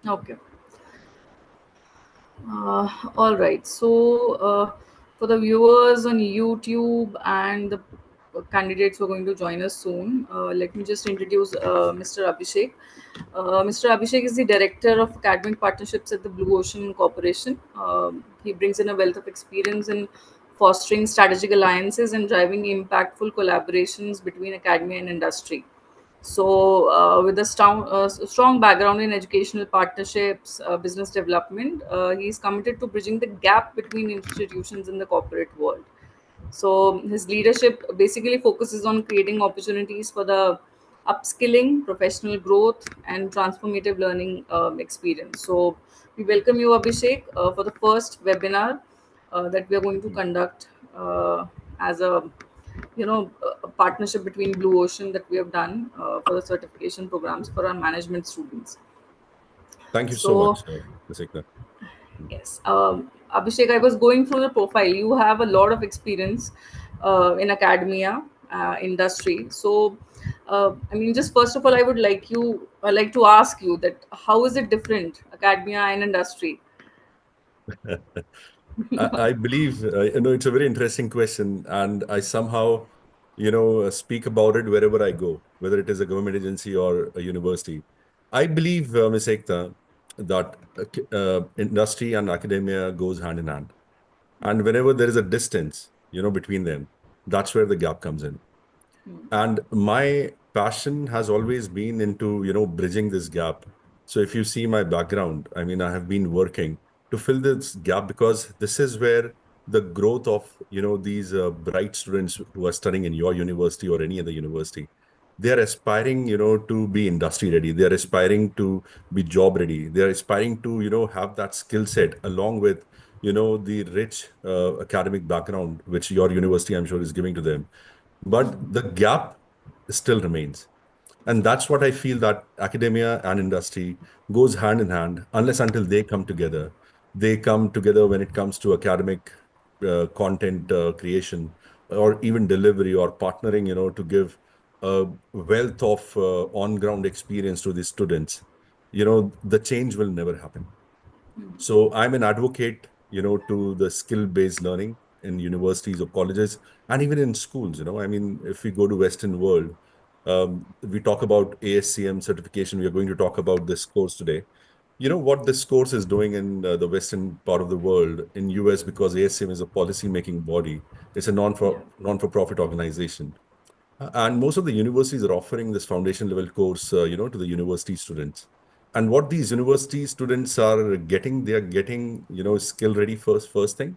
Okay. All right. For the viewers on YouTube and the candidates who are going to join us soon, let me just introduce Mr. Abhishek. Mr. Abhishek is the Director of Academic Partnerships at the Blue Ocean Corporation. He brings in a wealth of experience in fostering strategic alliances and driving impactful collaborations between academia and industry. With a strong background in educational partnerships, business development, he is committed to bridging the gap between institutions in the corporate world. So, his leadership basically focuses on creating opportunities for the upskilling, professional growth, and transformative learning experience. So, we welcome you, Abhishek, for the first webinar that we are going to conduct as a partnership between Blue Ocean that we have done for the certification programs for our management students. Thank you so So much, Ms. Ekta. yes, Abhishek, I was going through the profile. You have a lot of experience in academia industry. I mean, just first of all, I would like to ask you that how is it different, academia and industry? I believe, it's a very interesting question, and I somehow, speak about it wherever I go, whether it is a government agency or a university. I believe, Ms. Ekta, that industry and academia goes hand in hand. And whenever there is a distance, between them, that's where the gap comes in. And my passion has always been into, bridging this gap. So if you see my background, I mean, I have been working to fill this gap because this is where the growth of, these bright students who are studying in your university or any other university, they are aspiring, to be industry ready. They are aspiring to be job ready. They are aspiring to, have that skill set along with, the rich academic background, which your university, I'm sure, is giving to them. But the gap still remains. And that's what I feel, that academia and industry goes hand in hand unless until they come together. They come together when it comes to academic content creation or even delivery or partnering, to give a wealth of on-ground experience to these students. The change will never happen. So I'm an advocate, to the skill-based learning in universities or colleges and even in schools. I mean, if we go to Western world, we talk about ASCM certification. We are going to talk about this course today. What this course is doing in the Western part of the world, in US, because ASCM is a policy-making body. It's a Yeah. non-for-profit organization. And most of the universities are offering this foundation level course, to the university students. And what these university students are getting, they are getting, skill ready first thing.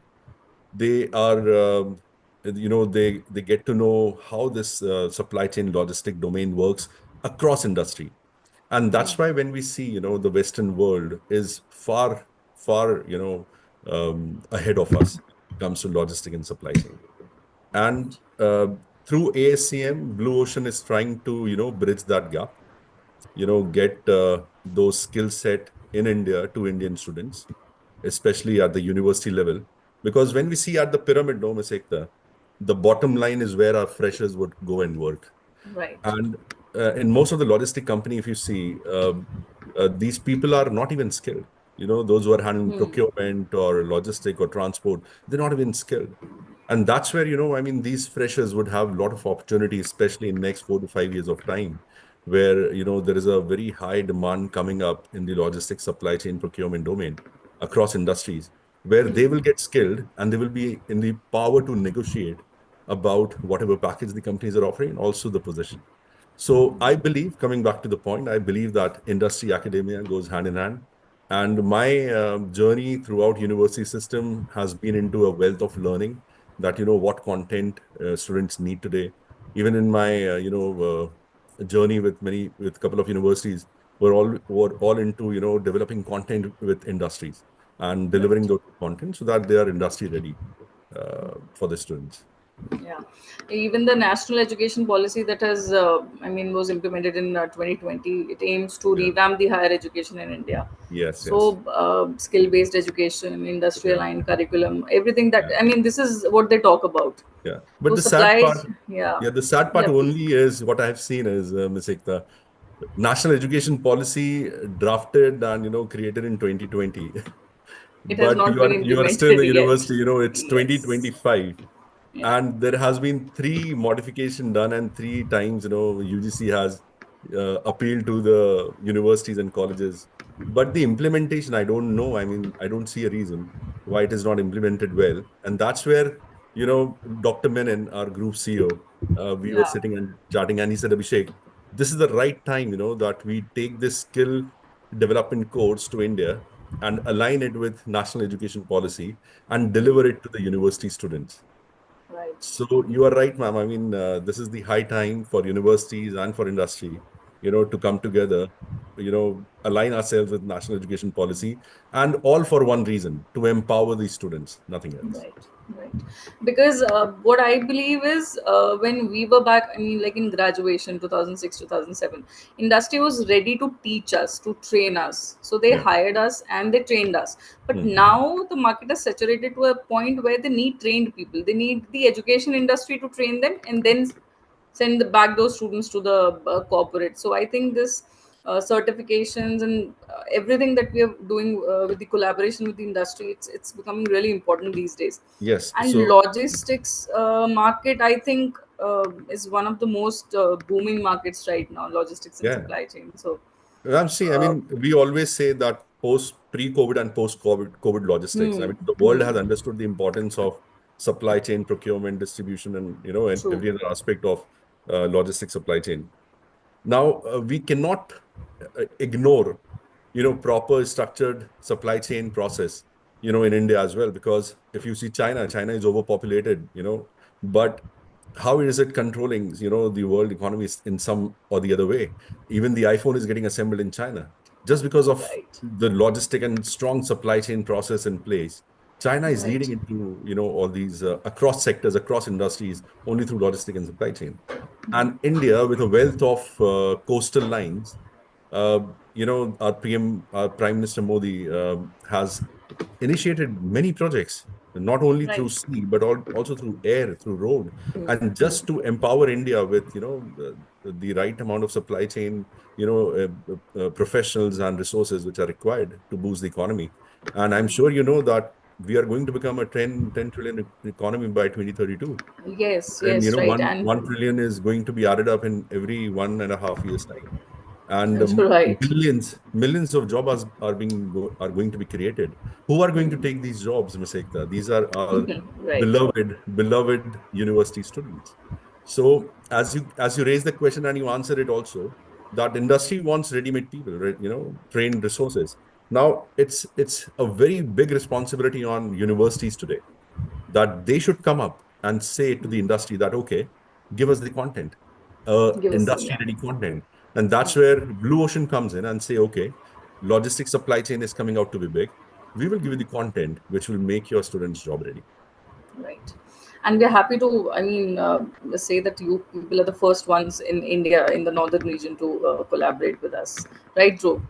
They are, they get to know how this supply chain logistic domain works across industry. And that's why when we see, the Western world is far, ahead of us when it comes to logistic and supply chain. And through ASCM, Blue Ocean is trying to, bridge that gap, get those skill set in India to Indian students, especially at the university level. Because when we see at the pyramid, no mistake, the bottom line is where our freshers would go and work. Right. And in most of the logistic company, if you see, these people are not even skilled. Those who are handling procurement or logistic or transport, they're not even skilled. And that's where, I mean, these freshers would have a lot of opportunities, especially in next 4 to 5 years of time, where, there is a very high demand coming up in the logistics supply chain procurement domain across industries, where they will get skilled and they will be in the power to negotiate about whatever package the companies are offering and also the position. So I believe, coming back to the point, I believe that industry academia goes hand in hand. And my journey throughout university system has been into a wealth of learning that, what content students need today. Even in my, journey with a couple of universities, we're all into, developing content with industries and delivering Right. those content so that they are industry ready for the students. Yeah, even the national education policy that was implemented in 2020. It aims to Yeah. revamp the higher education in India. Yes, yes. Skill-based education, Yeah. industry-aligned curriculum, everything that, Yeah. this is what they talk about. Yeah. But So the sad part, supplies, yeah, yeah, the sad part yeah, please. only is what I have seen is, Ms. Ekta. national education policy drafted and created in 2020. It has But not you been are still in implemented the yet. university, it's Yes. 2025. Yeah. And there has been three modification done, and three times, UGC has appealed to the universities and colleges. But the implementation, I don't know. I mean, I don't see a reason why it is not implemented well. And that's where, Dr. Menon, our group CEO, we were Yeah. sitting and chatting, and he said, Abhishek, this is the right time, that we take this skill development course to India and align it with national education policy and deliver it to the university students. Right. So you are right, ma'am. I mean, this is the high time for universities and for industry, to come together, align ourselves with national education policy, and all for one reason, to empower these students, nothing else. Right, right. Because what I believe is when we were back, I mean, like in graduation, 2006, 2007, industry was ready to teach us, to train us. So they Yeah. hired us and they trained us. But Hmm. now the market has saturated to a point where they need trained people. They need the education industry to train them and then back those students to the corporate. So I think this certifications and everything that we are doing with the collaboration with the industry, it's becoming really important these days. Yes. And So, logistics market, I think, is one of the most booming markets right now, logistics and yeah. supply chain. So See, I uh, mean, we always say that pre-COVID and post-COVID logistics. I hmm, mean, the world has understood the importance of supply chain, procurement, distribution, and true. every other aspect of logistics supply chain. Now, we cannot ignore, proper structured supply chain process, in India as well, because if you see China is overpopulated, but how is it controlling, the world economy in some or the other way? Even the iPhone is getting assembled in China just because of Right, the logistic and strong supply chain process in place. China is right, leading into, all these across sectors, across industries, only through logistic and supply chain. And India, with a wealth of coastal lines, uh, our our Prime Minister Modi has initiated many projects, not only through right. sea, but also through air, through road, Hmm, and hmm, just to empower India with, the right amount of supply chain, professionals and resources which are required to boost the economy. And I'm sure you know that we are going to become a ten trillion economy by 2032. yes, And yes, right. one trillion is going to be added up in every 1.5 years time. And And right. millions of jobs are going to be created. Who are going to take these jobs, Ms. Ekta? These are our Right. beloved university students. So as you raise the question and you answer it also, that industry wants ready-made people, right, trained resources. Now it's a very big responsibility on universities today, that they should come up and say to the industry that, okay, give us the content, Give us some, industry yeah. ready content. And that's where Blue Ocean comes in and say, okay, logistics supply chain is coming out to be big. We will give you the content which will make your students job ready. Right. And we're happy to, I mean, say that you people are the first ones in India, in the northern region, to collaborate with us. Right, Joe?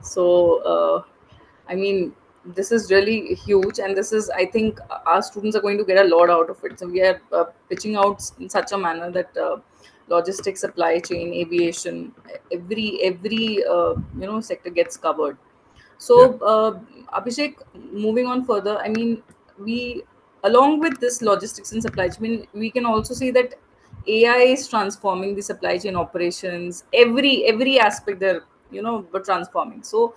So, I mean, this is really huge. And this is, I think, our students are going to get a lot out of it. So, we are pitching out in such a manner that logistics, supply chain, aviation, every sector gets covered. Yeah, So, Abhishek, moving on further, I mean, we, along with this logistics and supply chain, we can also see that AI is transforming the supply chain operations. Every aspect they're but transforming. So,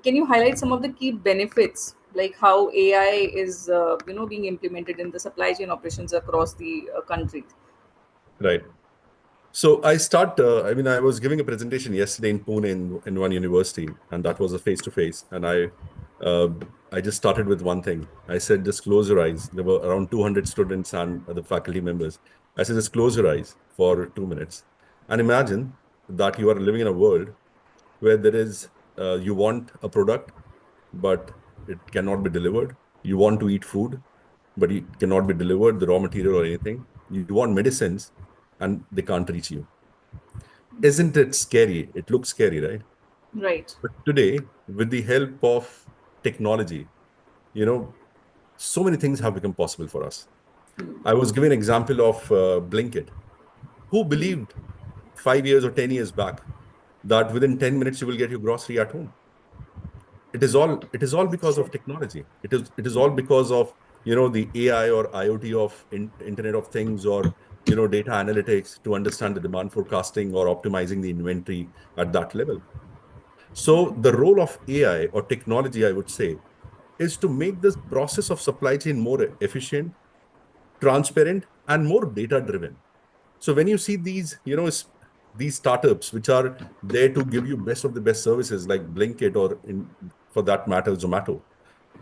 can you highlight some of the key benefits, like how AI is being implemented in the supply chain operations across the country? right. So I mean, I was giving a presentation yesterday in Pune in one university, and that was a face-to-face. And uh, I just started with one thing. I said, just close your eyes. There were around 200 students and other faculty members. I said, just close your eyes for 2 minutes and imagine that you are living in a world where you want a product, but it cannot be delivered. You want to eat food, but it cannot be delivered, the raw material or anything. You want medicines, and they can't reach you. Isn't it scary? It looks scary, right? Right. But today, with the help of technology, you know, so many things have become possible for us. I was giving an example of Blinkit. Who believed 5 years or 10 years back? that within 10 minutes you will get your grocery at home. It is all because True. of technology. It is all because of the AI or IoT of Internet of Things, or data analytics to understand the demand forecasting or optimizing the inventory at that level. So the role of AI or technology, I would say, is to make this process of supply chain more efficient, transparent, and more data driven. So when you see these, these startups which are there to give you best of the best services like Blinkit, or for that matter, Zomato,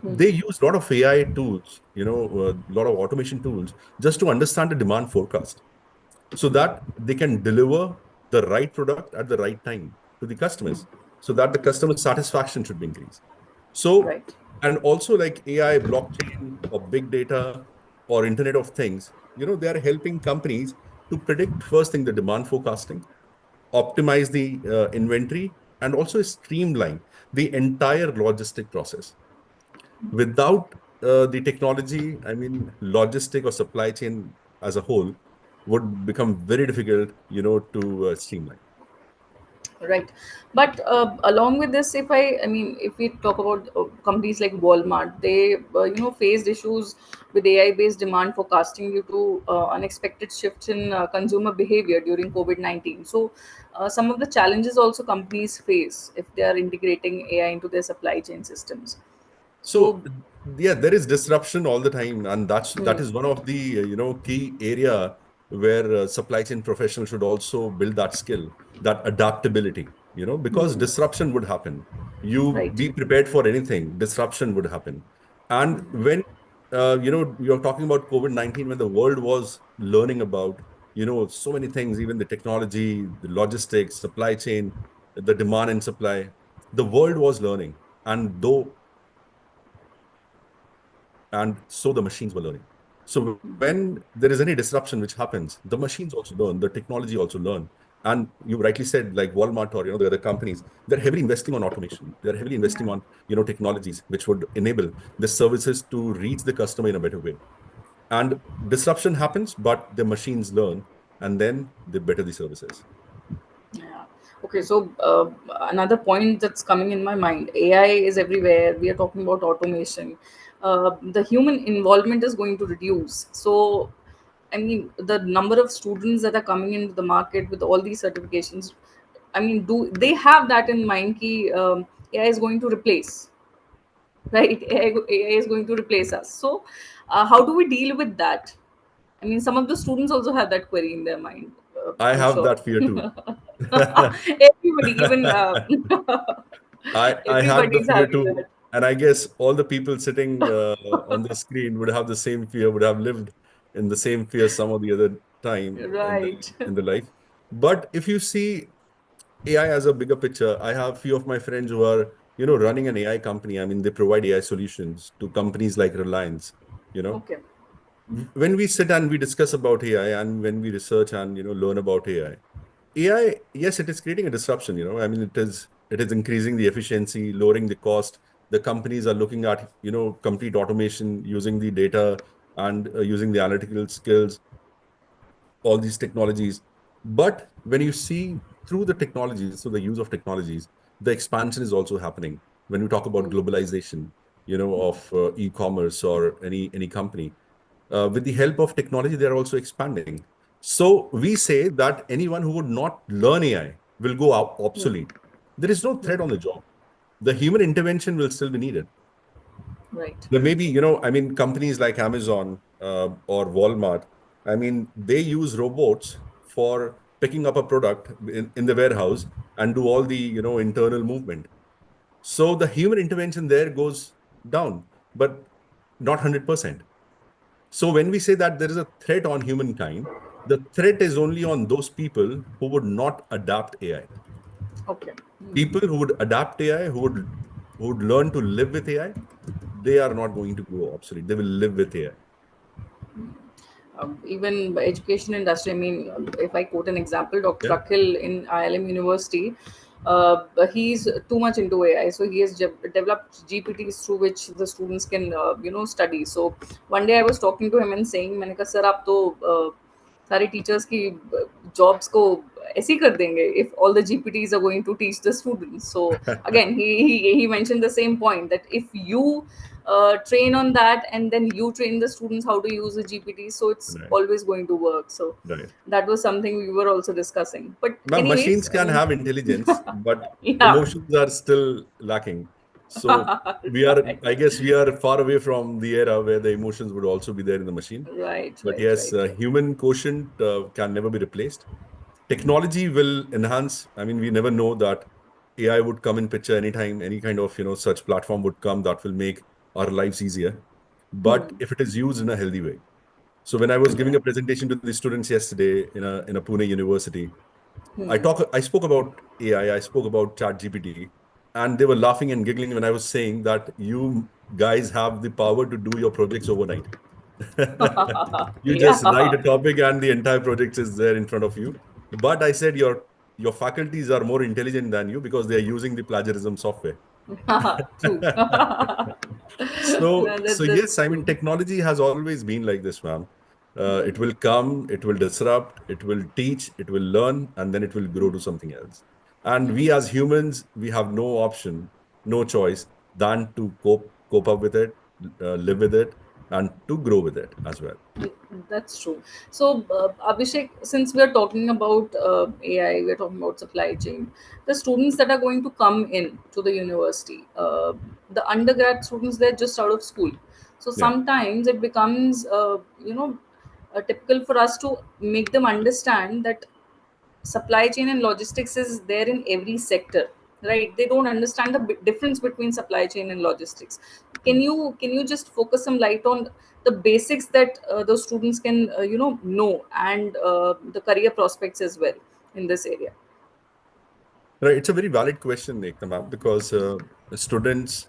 they use a lot of AI tools, a lot of automation tools just to understand the demand forecast so that they can deliver the right product at the right time to the customers so that the customer satisfaction should be increased. So, Right. and also like AI, blockchain, or big data, or Internet of Things, they are helping companies to predict first thing the demand forecasting, optimize the inventory, and also streamline the entire logistic process. Without the technology, I mean, logistic or supply chain as a whole would become very difficult, to streamline. Right. But along with this, I mean, if we talk about companies like Walmart, they, faced issues with AI-based demand forecasting due to unexpected shifts in consumer behavior during COVID-19. So, some of the challenges also companies face if they are integrating AI into their supply chain systems. So So, yeah, there is disruption all the time, and that hmm, is one of the key area where supply chain professionals should also build that skill, that adaptability. Because disruption would happen. You right. be prepared for anything. Disruption would happen, and when you're talking about COVID-19, when the world was learning about so many things, even the technology, the logistics, supply chain, the demand and supply, the world was learning, and so the machines were learning. So when there is any disruption which happens, the machines also learn, the technology also learn. And you rightly said, like Walmart or the other companies, they're heavily investing on automation. They're heavily investing on technologies which would enable the services to reach the customer in a better way. And disruption happens, but the machines learn, and then they better the services. Yeah. Okay, so another point that's coming in my mind, AI is everywhere. We are talking about automation. The human involvement is going to reduce. So, I mean, the number of students that are coming into the market with all these certifications, I mean, do they have that in mind? Ki, AI is going to replace, right? AI is going to replace us. So, how do we deal with that? I mean, some of the students also have that query in their mind. I I'm have sure. that fear too. Everybody, even I have the everybody's fear having too, that. and I guess all the people sitting on the screen would have the same fear, would have lived in the same fear some of the other time in the Right. life. But if you see AI as a bigger picture, I have few of my friends who are running an AI company. I mean, they provide AI solutions to companies like Reliance. You know, Okay. when we sit and we discuss about AI, and when we research and learn about AI, yes, it is creating a disruption. I mean, it is increasing the efficiency, lowering the cost. The companies are looking at complete automation using the data and using the analytical skills, all these technologies. But when you see through the technologies, so the use of technologies, the expansion is also happening. When we talk about globalization, of e-commerce or any company, with the help of technology, they are also expanding. So we say that anyone who would not learn AI will go out obsolete. There is no threat on the job. The human intervention will still be needed. Right. There may be, I mean, companies like Amazon or Walmart, I mean, they use robots for picking up a product in the warehouse and do all the, internal movement. So the human intervention there goes down, but not 100%. So when we say that there is a threat on humankind, the threat is only on those people who would not adapt AI. Okay. People who would adapt AI, who would learn to live with AI, they are not going to go obsolete. They will live with AI. Even education industry, I mean, if I quote an example, Dr. Yeah. Akhil in ILM University, he's too much into AI, so he has developed GPTs through which the students can study. So one day I was talking to him and saying, "मैंने कहा sir आप तो सारे teachers की jobs को ऐसे ही कर देंगे if all the GPTs are going to teach the students. So again, he mentioned the same point that if you train on that and then you train the students how to use the GPT, so it's Right, always going to work. So right. that was something we were also discussing. But Ma'am, anyways, machines can have intelligence, but yeah. emotions are still lacking. So Right, I guess we are far away from the era where the emotions would also be there in the machine. right, But right, yes, right. human quotient can never be replaced. Technology will enhance. I mean, we never know that AI would come in picture anytime, any kind of, such platform would come that will make our lives easier. But Hmm. if it is used in a healthy way. So when I was giving a presentation to the students yesterday in a Pune university, Hmm. I spoke about AI, I spoke about ChatGPT, and they were laughing and giggling when I was saying that you guys have the power to do your projects overnight. You just write Yeah. a topic and the entire project is there in front of you. But I said your faculties are more intelligent than you because they are using the plagiarism software. True. So, No, so that's yes, I mean, true. technology has always been like this, ma'am. It will come, it will disrupt, it will teach, it will learn, and then it will grow to something else. And we as humans, we have no option, no choice than to cope up with it, live with it, and to grow with it as well. That's true. So, Abhishek, since we are talking about AI, we are talking about supply chain. The students that are going to come in to the university, the undergrad students, they're just out of school. So Yeah. sometimes it becomes, typical for us to make them understand that supply chain and logistics is there in every sector, right? They don't understand the difference between supply chain and logistics. Can you just focus some light on the basics that those students can know, and the career prospects as well in this area? Right. It's a very valid question, Ekta ma'am, because students,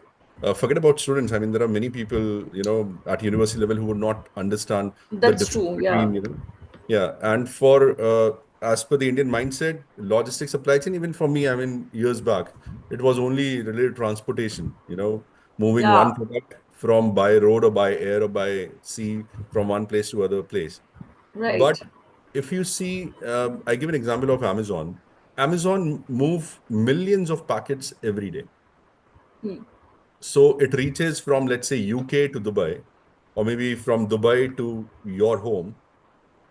forget about students. I mean, there are many people, at university level who would not understand the That's difference true, yeah. between, yeah. And for, as per the Indian mindset, logistics supply chain, even for me, I mean, years back, it was only related to transportation, moving one Yeah, product from by road or by air or by sea from one place to other place. But right. if you see, I give an example of Amazon. Amazon move millions of packets every day. Hmm. So it reaches from, let's say, UK to Dubai, or maybe from Dubai to your home.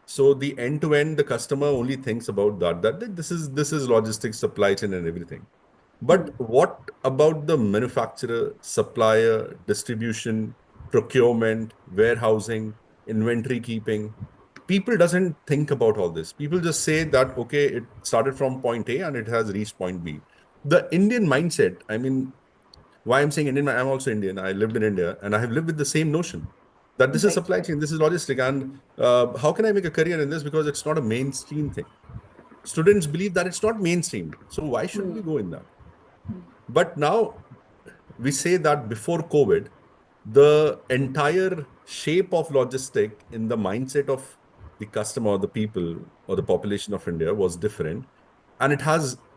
So the end to end, the customer only thinks about that this is logistics, supply chain, and everything. Hmm. But what about the manufacturer, supplier, distribution, procurement, warehousing, inventory keeping? People doesn't think about all this. People just say that, okay, it started from point A and it has reached point B. The Indian mindset, I mean, why I'm saying Indian, I'm also Indian. I lived in India and I have lived with the same notion that this is Right. supply chain, this is logistic. And how can I make a career in this? Because it's not a mainstream thing. Students believe that it's not mainstream. So why should Hmm. we go in that? But now we say that before COVID, the entire shape of logistic in the mindset of the customer or the people or the population of India was different. And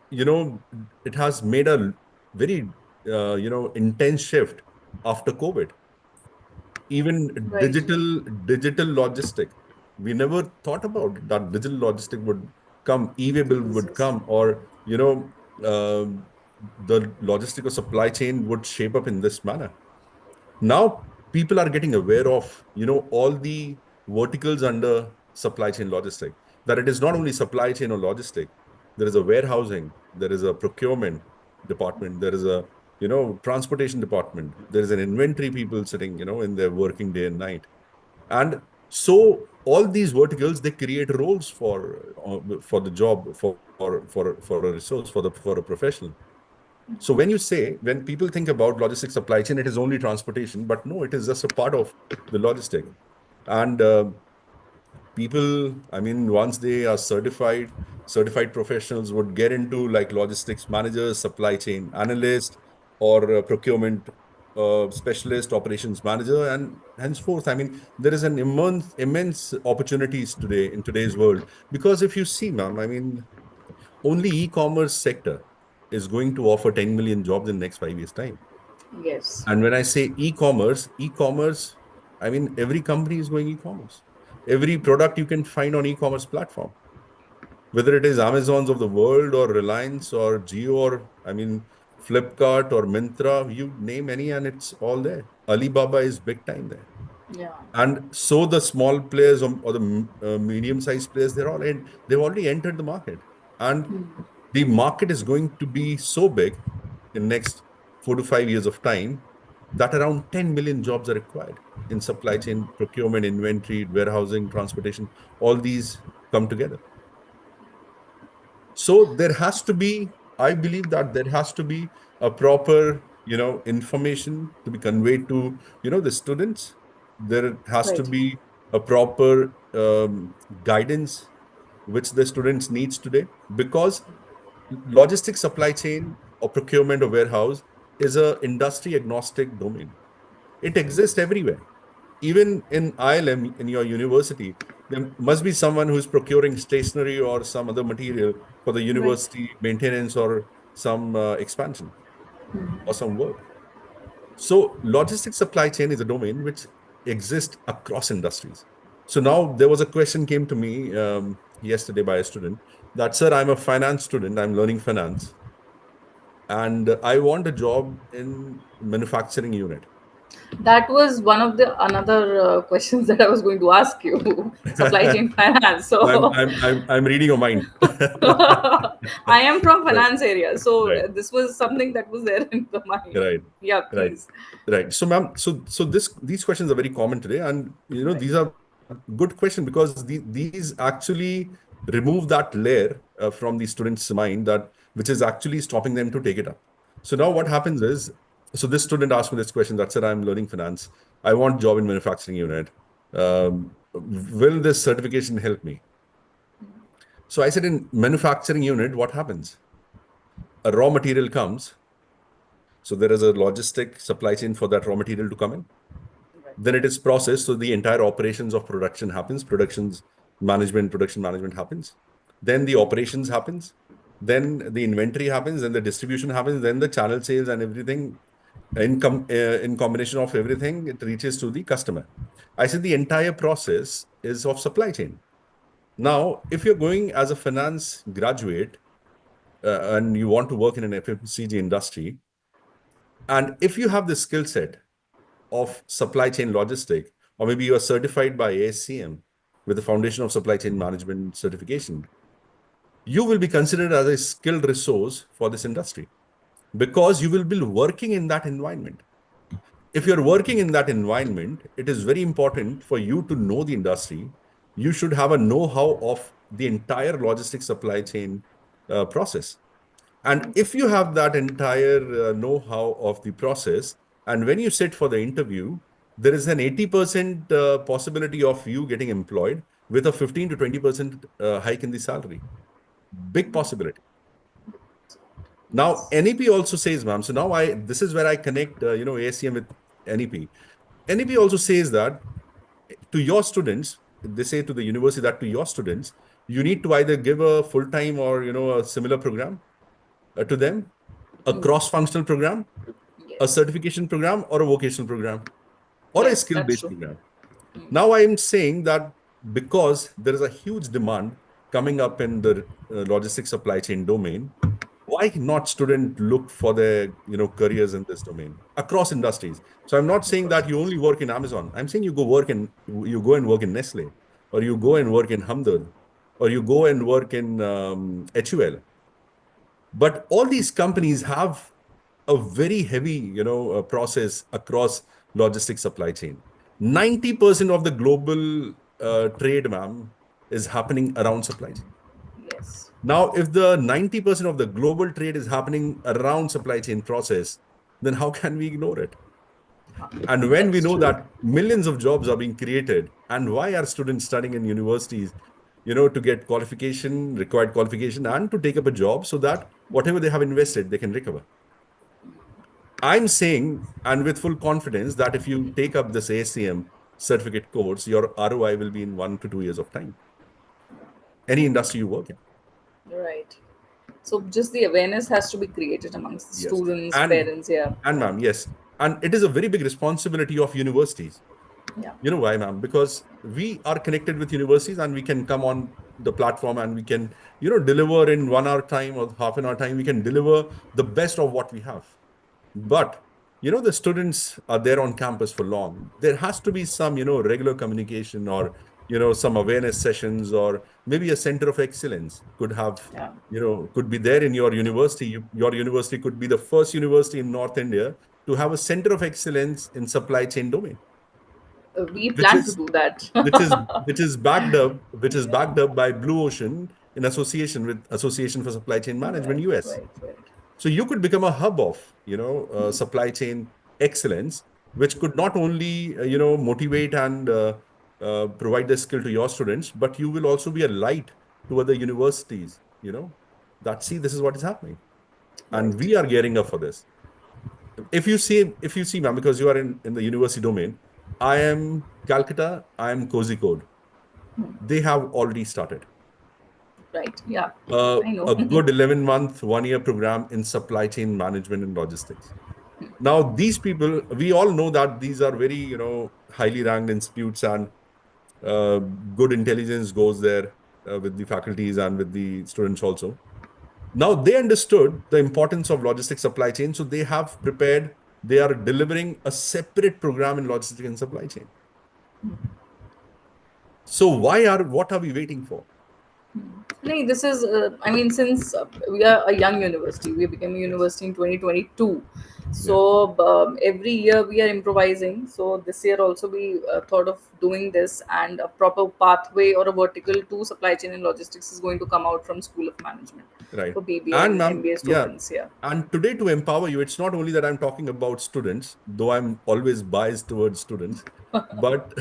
you know, it has made a very, intense shift after COVID. Even Right. digital logistic. We never thought about that digital logistic would come, e-waybill would Jesus. come, or, the logistical supply chain would shape up in this manner. Now people are getting aware of, all the verticals under supply chain logistic, that it is not only supply chain or logistic. There is a warehousing, there is a procurement department, there is a, transportation department, there is an inventory people sitting, in their working day and night. And so all these verticals, they create roles for the job, for a resource, for a professional. So when people think about logistics supply chain, it is only transportation, but no, it is just a part of the logistic. And people, I mean, once they are certified professionals would get into like logistics managers, supply chain analyst, or procurement specialist, operations manager, and henceforth, I mean, there is an immense opportunities today in today's world. Because if you see, ma'am, I mean, only e-commerce sector is going to offer 10 million jobs in the next 5 years time. Yes. And when I say e-commerce, I mean every company is going e-commerce. every product you can find on e-commerce platform, whether it is Amazons of the world or Reliance or Jio or, I mean, Flipkart or Myntra, you name any and it's all there. Alibaba is big time there. Yeah. And so the small players or the medium-sized players, they've already entered the market. And the market is going to be so big in next 4 to 5 years of time that around 10 million jobs are required in supply chain, procurement, inventory, warehousing, transportation, all these come together. So there has to be, I believe that there has to be a proper, information to be conveyed to, the students. There has to Right. be a proper guidance which the students needs today, because logistics, supply chain or procurement or warehouse is a industry agnostic domain. It exists everywhere. Even in ILM, in your university, there must be someone who's procuring stationery or some other material for the Right. university maintenance or some expansion or some work. So logistics supply chain is a domain which exists across industries. So now there was a question came to me yesterday by a student that, sir, I'm a finance student, I'm learning finance, and I want a job in manufacturing unit. That was one of the another questions that I was going to ask you. Supply chain finance. So I'm reading your mind. I am from Right, finance area, so right, this was something that was there in the mind. right, Yeah, right, please. right. So, ma'am, so these questions are very common today, and Right. these are good questions because these actually remove that layer from the student's mind that which is actually stopping them to take it up. So now what Right. happens is, so this student asked me this question that said, I'm learning finance. I want job in manufacturing unit. Will this certification help me? So I said, in manufacturing unit, what happens? A raw material comes. So there is a logistic supply chain for that raw material to come in. Right. Then it is processed. So the entire operations of production happens. Production management happens. Then the operations happens. Then the inventory happens. Then the distribution happens. Then the channel sales and everything in combination of everything, it reaches to the customer. I said the entire process is of supply chain. Now, if you're going as a finance graduate and you want to work in an FMCG industry, and if you have the skill set of supply chain logistic, or maybe you are certified by ASCM with the Foundation of Supply Chain Management certification, you will be considered as a skilled resource for this industry because you will be working in that environment. If you're working in that environment, it is very important for you to know the industry. You should have a know-how of the entire logistics supply chain process. And if you have that entire know-how of the process, and when you sit for the interview, there is an 80% possibility of you getting employed with a 15 to 20% hike in the salary. Big possibility. Now, Yes. NEP also says, ma'am, so now this is where I connect, ASCM with NEP. NEP also says that to your students, they say to the university that to your students, you need to either give a full-time or, a similar program to them, a cross-functional program, a Yes. certification program, or a vocational program, or a Yes, that's skill-based true. program. Now I am saying that because there is a huge demand coming up in the logistics supply chain domain, why not student look for their careers in this domain across industries? So I'm not Of saying course. that you only work in Amazon. I'm saying you go and work in Nestle, or you go and work in Hamdard, or you go and work in HUL. But all these companies have a very heavy, process across logistics supply chain. 90% of the global trade, ma'am, is happening around supply chain. Yes. Now, if the 90% of the global trade is happening around supply chain process, then how can we ignore it? And when we That's know true. that millions of jobs are being created, and why are students studying in universities, to get qualification, required qualification, and to take up a job so that whatever they have invested, they can recover. I'm saying, and with full confidence, that if you take up this ACM certificate course, your ROI will be in 1 to 2 years of time. Any industry you work in. Right. So just the awareness has to be created amongst the Yes. students, And parents. Yeah. and ma'am, yes. And it is a very big responsibility of universities. Yeah. You know why, ma'am? Because we are connected with universities and we can come on the platform and we can, deliver in 1 hour time or half an hour time. We can deliver the best of what we have. But, the students are there on campus for long. There has to be some, regular communication or, some awareness sessions or maybe a center of excellence could have, Yeah. could be there in your university. Your university could be the first university in North India to have a center of excellence in supply chain domain, We which plan to is do that. which is which is Yeah. backed up by Blue Ocean in association with Association for Supply Chain Management Right, US. right, right. So you could become a hub of, supply chain excellence, which could not only, motivate and provide the skill to your students, but you will also be a light to other universities, that see this is what is happening. And Right. we are gearing up for this. If you see, ma'am, because you are in the university domain, I am Calcutta, I am Kozhikode. They have already started Right. Yeah. I know. a good 11-month, 1 year program in supply chain management and logistics. Now, these people, we all know that these are very, highly ranked institutes and uh, good intelligence goes there with the faculties and with the students also. Now, they understood the importance of logistics supply chain. So they are delivering a separate program in logistics and supply chain. So what are we waiting for? No, this is, I mean, since we are a young university, we became a university in 2022. Yeah, So every year we are improvising. So this year also we thought of doing this, and a proper pathway or a vertical to supply chain and logistics is going to come out from School of Management right. for BBA And and ma'am, MBA yeah. students. Yeah. And today to empower you, it's not only that I'm talking about students, though I'm always biased towards students, but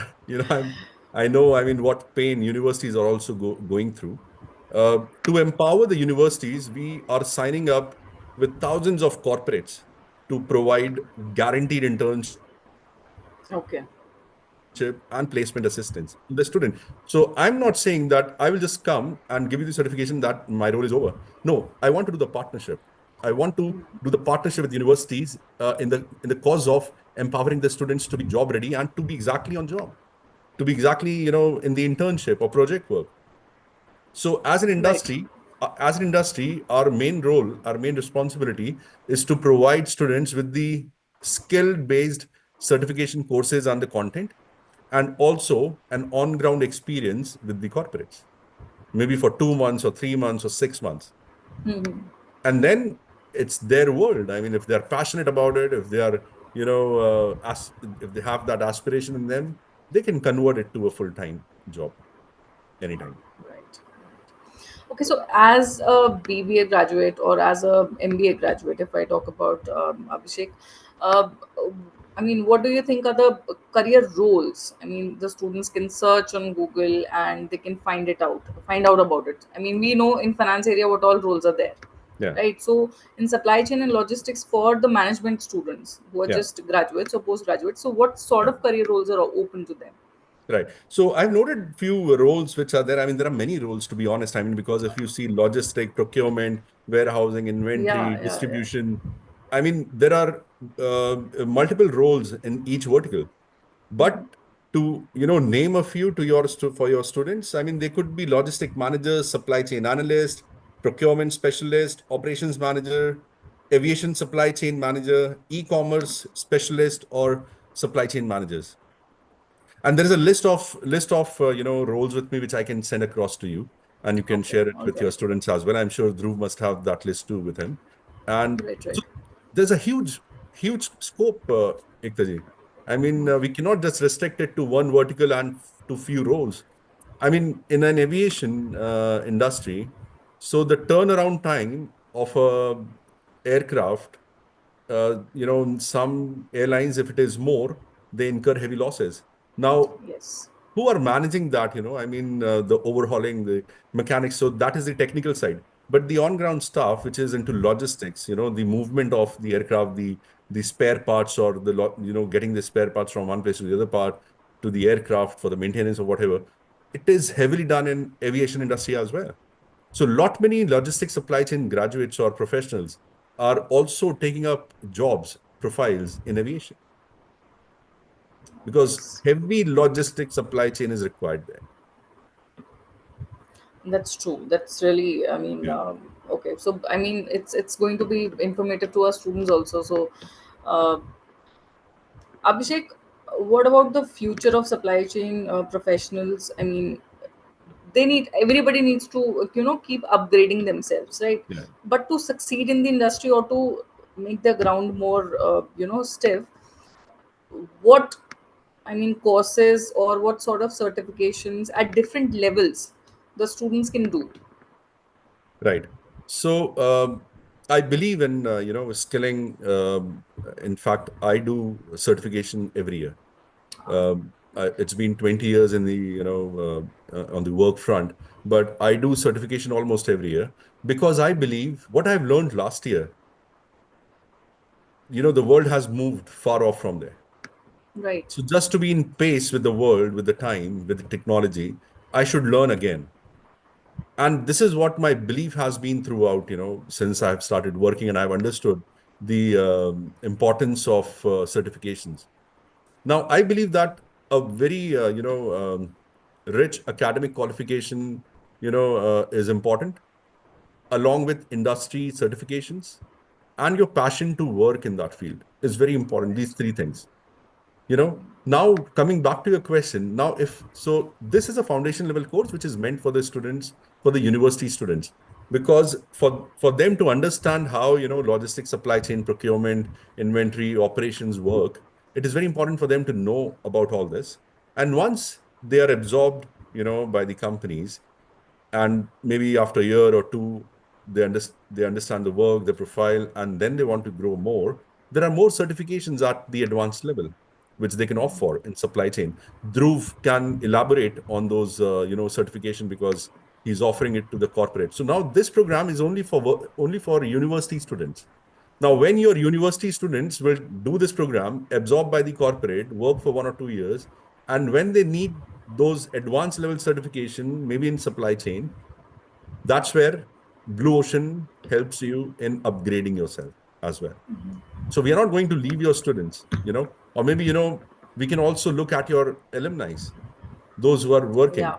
I mean, what pain universities are also going through. To empower the universities, we are signing up with thousands of corporates to provide guaranteed internship and placement assistance to the student. So I'm not saying that I will just come and give you the certification that my role is over. No, I want to do the partnership. I want to do the partnership with universities in the cause of empowering the students to be job ready and to be exactly on job, to be exactly in the internship or project work. So Right. as an industry, our main role, our main responsibility is to provide students with the skill-based certification courses and the content, and also an on-ground experience with the corporates, maybe for 2 months or 3 months or 6 months. And then it's their world. I mean, if they're passionate about it, if they are, if they have that aspiration in them, they can convert it to a full-time job anytime. Right. Okay, so as a BBA graduate or as a MBA graduate, if I talk about Abhishek, uh, I mean, what do you think are the career roles? I mean, the students can search on Google and they can find out about it. I mean, we know in finance area what all roles are there, Yeah. right? So in supply chain and logistics for the management students who are Yeah. just graduates or postgraduates, so what sort of career roles are open to them? Right. So I've noted few roles which are there. I mean, there are many roles, to be honest. I mean, because if you see logistic, procurement, warehousing, inventory, Yeah, yeah, yeah. distribution, I mean, there are multiple roles in each vertical. But to, name a few to for your students, I mean, they could be logistic managers, supply chain analyst, procurement specialist, operations manager, aviation supply chain manager, e-commerce specialist, or supply chain managers. And there is a list of roles with me which I can send across to you, and you can Okay, share it all with your right. students as well. I'm sure Dhruv must have that list too with him. And Right, so right. there's a huge scope, Ektaji. I mean, we cannot just restrict it to one vertical and to few roles. I mean, in an aviation industry, so the turnaround time of a aircraft, some airlines, if it is more, they incur heavy losses. Now, Yes. who are managing that? I mean, the overhauling, the mechanics. So that is the technical side. But the on-ground staff, which is into logistics, the movement of the aircraft, the spare parts, or getting the spare parts from one place to the other part to the aircraft for the maintenance or whatever, it is heavily done in aviation industry as well. So lot many logistics supply chain graduates or professionals are also taking up jobs profiles in aviation. because heavy logistic supply chain is required there. That's true. That's really, I mean, Yeah. okay. So, I mean, it's going to be informative to our students also. So, uh, Abhishek, what about the future of supply chain professionals? I mean, everybody needs to keep upgrading themselves, right? Yeah. But to succeed in the industry or to make the ground more stiff, what I mean, courses or what sort of certifications at different levels the students can do. Right. So I believe in skilling. In fact, I do certification every year. It's been 20 years in the on the work front, but I do certification almost every year because I believe what I've learned last year. The world has moved far off from there. Right. So just to be in pace with the world, with the time, with the technology, I should learn again. And this is what my belief has been throughout, since I've started working and I've understood the importance of certifications. Now, I believe that a very, rich academic qualification, is important, along with industry certifications and your passion to work in that field is very important. These three things. Now coming back to your question, now if so, this is a foundation level course which is meant for the students, for the university students, because for them to understand how logistics, supply chain, procurement, inventory, operations work, it is very important for them to know about all this. And once they are absorbed by the companies, and maybe after a year or two they understand the work, the profile, and then they want to grow more, there are more certifications at the advanced level which they can offer in supply chain. Dhruv can elaborate on those certification because he's offering it to the corporate. So now this program is only for university students. Now when your university students will do this program, absorbed by the corporate, work for 1 or 2 years, and when they need those advanced level certification, maybe in supply chain, that's where Blue Ocean helps you in upgrading yourself as well. So we are not going to leave your students, or maybe, we can also look at your alumni, those who are working. Yeah.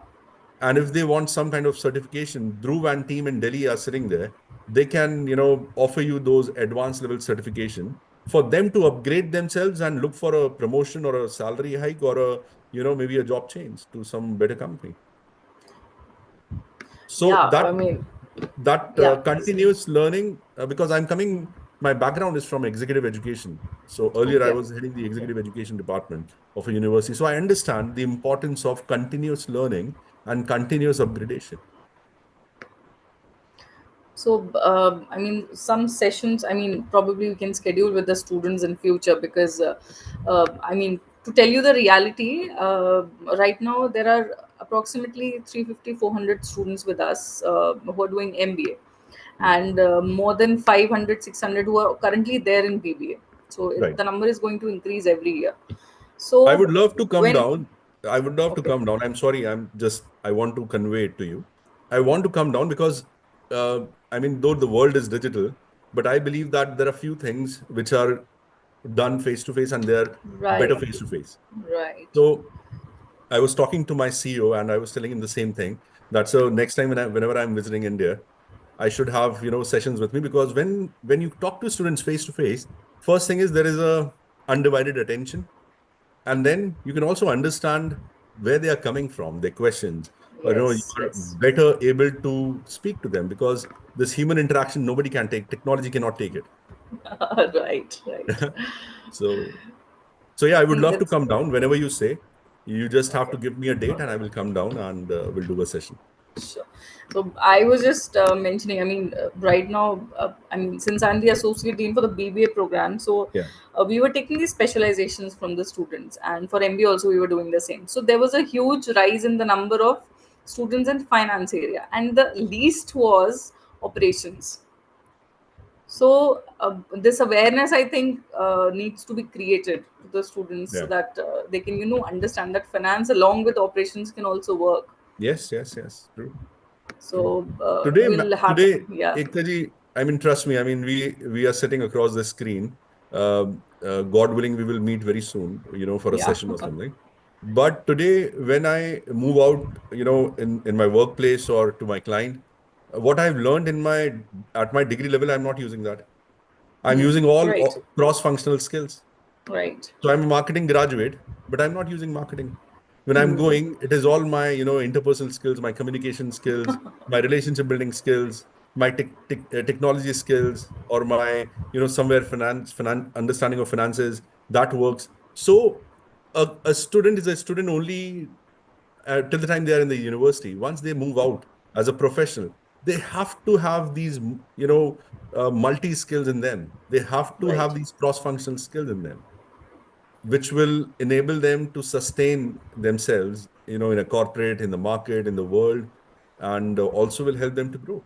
And if they want some kind of certification, Dhruv and team in Delhi are sitting there. They can, offer you those advanced level certification for them to upgrade themselves and look for a promotion or a salary hike or maybe a job change to some better company. So Yeah. that I mean, that yeah. continuous learning, because my background is from executive education. So earlier I Okay. was heading the executive education department of a university. So I understand the importance of continuous learning and continuous upgradation. So, I mean, some sessions, I mean, probably we can schedule with the students in future because, I mean, to tell you the reality, right now there are approximately 350, 400 students with us who are doing MBA, and more than 500, 600 who are currently there in BBA. So Right. the number is going to increase every year. I So would love to come when, down. I would love to okay, come down. I'm sorry. I want to convey it to you. I want to come down because, though the world is digital, but I believe that there are few things which are done face to face and they're better right, face to face. right. So I was talking to my CEO and I was telling him the same thing. That so next time whenever I'm visiting India, I should have sessions with me, because when you talk to students face to face, first thing is there is a undivided attention, and then you can also understand where they are coming from, their questions, or you Yes, are yes. better able to speak to them, because this human interaction nobody can take, technology cannot take it. Right, right. So yeah, I would See, love to that's come down whenever you say. You just have okay. to give me a date and I will come down and we'll do a session. Sure. So I was just mentioning. I mean, right now, I mean, since I'm the associate dean for the BBA program, so Yeah. we were taking these specializations from the students, and for MBA also we were doing the same. So there was a huge rise in the number of students in finance area, and the least was operations. So this awareness, I think, needs to be created to the students so Yeah. that they can, understand that finance along with operations can also work. Yes, yes, yes. True. True. So Today, we'll have, today, yeah, Ekta ji, trust me. We are sitting across the screen. God willing, we will meet very soon, for a Yeah. session or something. But today, when I move out, in my workplace or to my client, what I've learned at my degree level, I'm not using that. I'm using Right. all cross-functional skills. Right. So I'm a marketing graduate, but I'm not using marketing. When I'm going, it is all my, interpersonal skills, my communication skills, my relationship building skills, my technology skills, or my, somewhere understanding of finances that works. So a student is a student only till the time they are in the university. Once they move out as a professional, they have to have these, multi skills in them. They have to have Right. these cross-functional skills in them, which will enable them to sustain themselves, in a corporate, in the market, in the world, and also will help them to grow.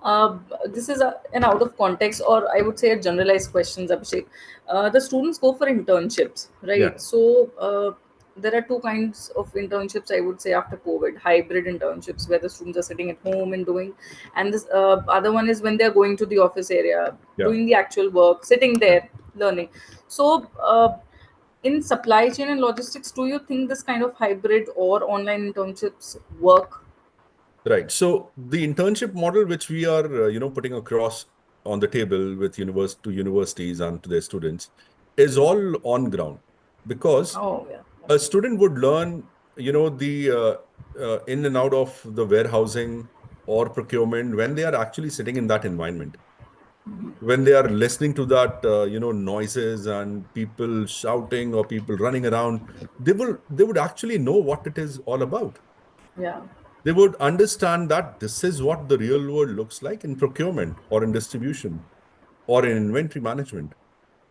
Uh, this is an out of context, or I would say a generalized questions, Abhishek. The students go for internships, Yeah, right? So there are two kinds of internships, I would say, after COVID: hybrid internships, where the students are sitting at home and doing, and this other one is when they're going to the office area, yeah. doing the actual work, sitting there, learning. So. In supply chain and logistics, do you think this kind of hybrid or online internships work? Right. So the internship model, which we are, putting across on the table with universities and to their students, is all on ground, because Oh, yeah. a student would learn, the in and out of the warehousing or procurement when they are actually sitting in that environment, when they are listening to that, noises and people shouting or people running around. They would actually know what it is all about. Yeah. They would understand that this is what the real world looks like in procurement or in distribution or in inventory management.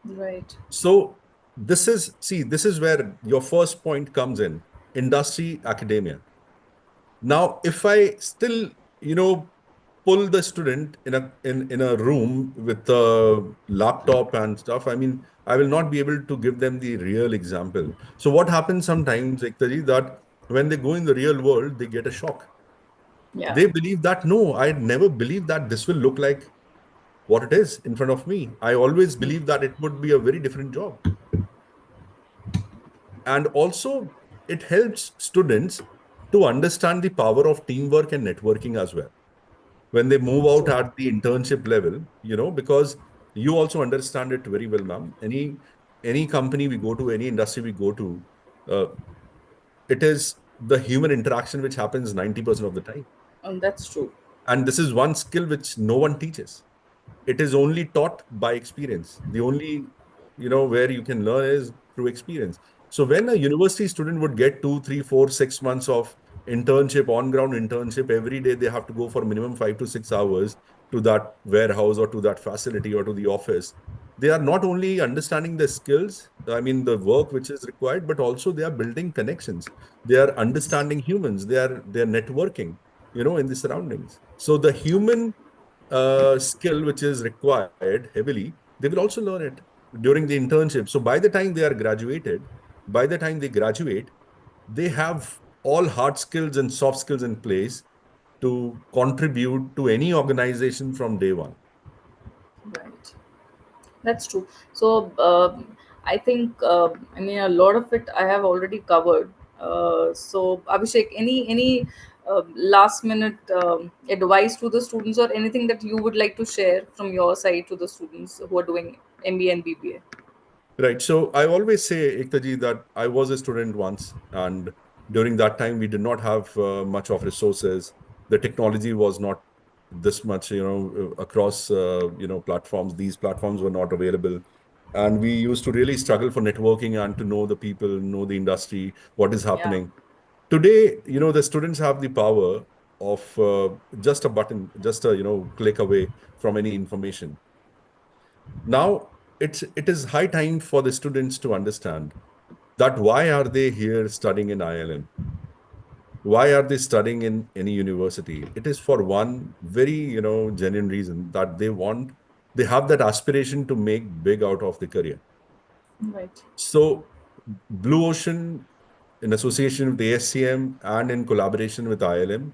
Right. So this is where your first point comes in: industry, academia. Now, if I still, pull the student in a room with a laptop and stuff, I mean, I will not be able to give them the real example. So what happens sometimes, Ektaji, that when they go in the real world, they get a shock. Yeah. They believe that, no, I never believed that this will look like what it is in front of me. I always believed that it would be a very different job. And also, it helps students to understand the power of teamwork and networking as well when they move out True. at the internship level, because you also understand it very well, ma'am. Any company we go to, any industry we go to, uh, it is the human interaction which happens 90% of the time. That's true. And this is one skill which no one teaches. It is only taught by experience. The only, where you can learn is through experience. So when a university student would get 2, 3, 4, 6 months of internship, on ground internship, every day they have to go for minimum 5 to 6 hours to that warehouse or to that facility or to the office. They are not only understanding the skills, I mean, the work which is required, but also they are building connections. They are understanding humans. They are networking, in the surroundings. So the human skill which is required heavily, they will also learn it during the internship. So by the time they graduate, they have all hard skills and soft skills in place to contribute to any organization from day one. Right. That's true. So I think I mean a lot of it I have already covered. So Abhishek, any last minute advice to the students, or anything that you would like to share from your side to the students who are doing MBA and BBA? Right. So I always say, Ektaji, that I was a student once, and during that time, we did not have much of resources. The technology was not this much, across, platforms. These platforms were not available. And we used to really struggle for networking and to know the people, know the industry, what is Yeah. happening. Today, the students have the power of just a button, just a, click away from any information. Now, it is high time for the students to understand that why are they here studying in ILM? Why are they studying in any university? It is for one very, genuine reason that they have that aspiration to make big out of the career. Right. So Blue Ocean, in association with the ASCM and in collaboration with ILM,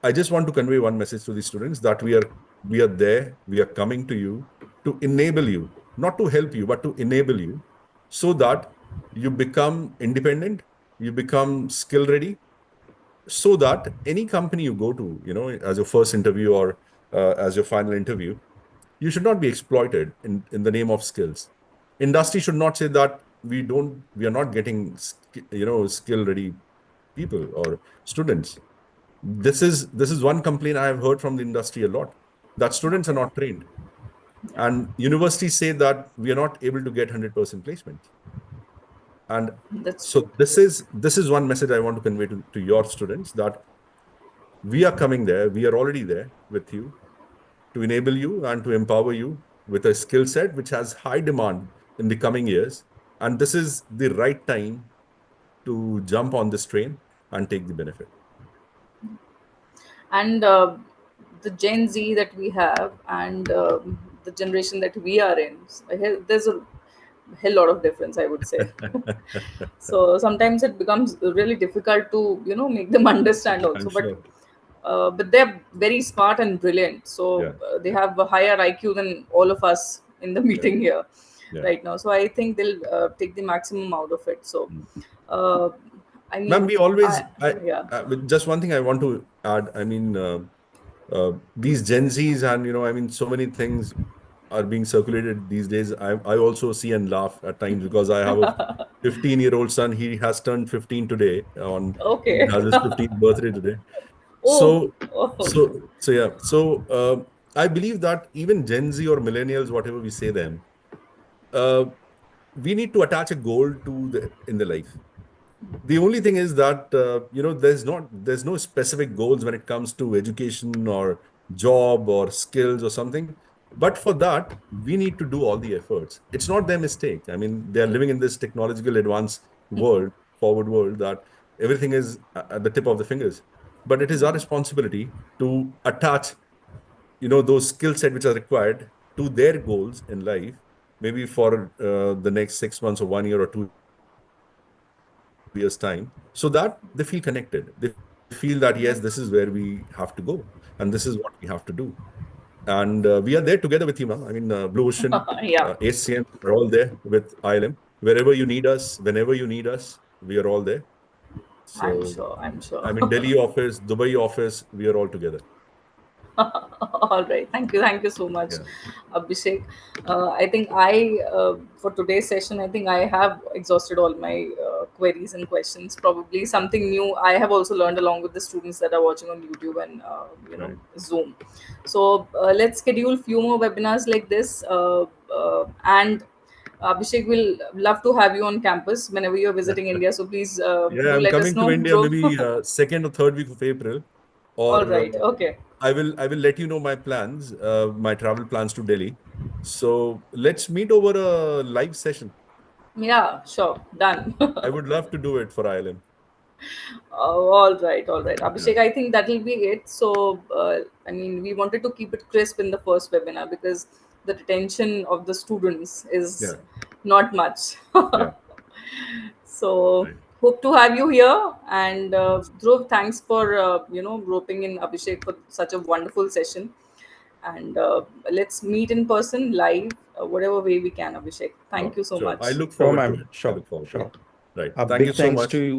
I just want to convey one message to the students that we are there, we are coming to you to enable you, not to help you, but to enable you so that you become independent, you become skill ready, so that any company you go to, as your first interview or as your final interview, you should not be exploited in the name of skills. Industry should not say that we are not getting, skill ready people or students. This is one complaint I have heard from the industry a lot, that students are Okay. not trained. Yeah, And universities say that we are not able to get 100% placement. And that's true. so this is one message I want to convey to your students, that we are coming there, we are already there with you to enable you and to empower you with a skill set which has high demand in the coming years. And this is the right time to jump on this train and take the benefit. And the Gen Z that we have, and the generation that we are in, there's a hell lot of difference, I would say. So sometimes it becomes really difficult to make them understand I'm also, sure. but they're very smart and brilliant, so Yeah, they have a higher IQ than all of us in the yeah, meeting here yeah. right now. So I think they'll take the maximum out of it. So Mm. uh, I Ma'am, mean, we always, I yeah. with just one thing I want to add. I mean, these Gen Zs and, so many things are being circulated these days. I also see and laugh at times because I have a 15-year-old son. He has turned 15 today. He Okay. has his 15th birthday today. Oh, So, oh. so yeah. So I believe that even Gen Z or millennials, whatever we say them, uh, we need to attach a goal to the in the life. The only thing is that there's no specific goals when it comes to education or job or skills or something. But for that, we need to do all the efforts. It's not their mistake. I mean, they're living in this technological advanced world, forward world, that everything is at the tip of the fingers. But it is our responsibility to attach, those skill set which are required to their goals in life, maybe for the next 6 months or 1 year or 2 years time, so that they feel connected. They feel that, yes, this is where we have to go and this is what we have to do. And we are there together with you, ma'am. I mean, Blue Ocean, Blue Ocean, Yeah, HCM are all there with ILM. Wherever you need us, whenever you need us, we are all there. I'm So, sure. I'm I sure. mean, Delhi office, Dubai office, we are all together. All right. Thank you so much, Yeah. Abhishek. I think for today's session, I think I have exhausted all my queries and questions. Probably something new I have also learned along with the students that are watching on YouTube and Right. Zoom. So let's schedule few more webinars like this, and Abhishek will love to have you on campus whenever you're visiting India. So please Yeah, do I'm let us coming to know, India Dhruv. maybe second or third week of April, All or right. Okay. I will let you know my plans, my travel plans to Delhi. So let's meet over a live session. Yeah. Sure. Done. I would love to do it for ILM. All right, all right. Yeah, Abhishek, I think that will be it. So, I mean, we wanted to keep it crisp in the first webinar because the retention of the students is yeah, not much. yeah. So, Right. hope to have you here. And Dhruv, thanks for roping in Abhishek for such a wonderful session. And let's meet in person, live, whatever way we can, Abhishek. Thank Sure, you so sure. I much. look Sure, forward to ma'am. it. I Sure, look forward to it. sure. Right. A Thank you big so thanks to much. you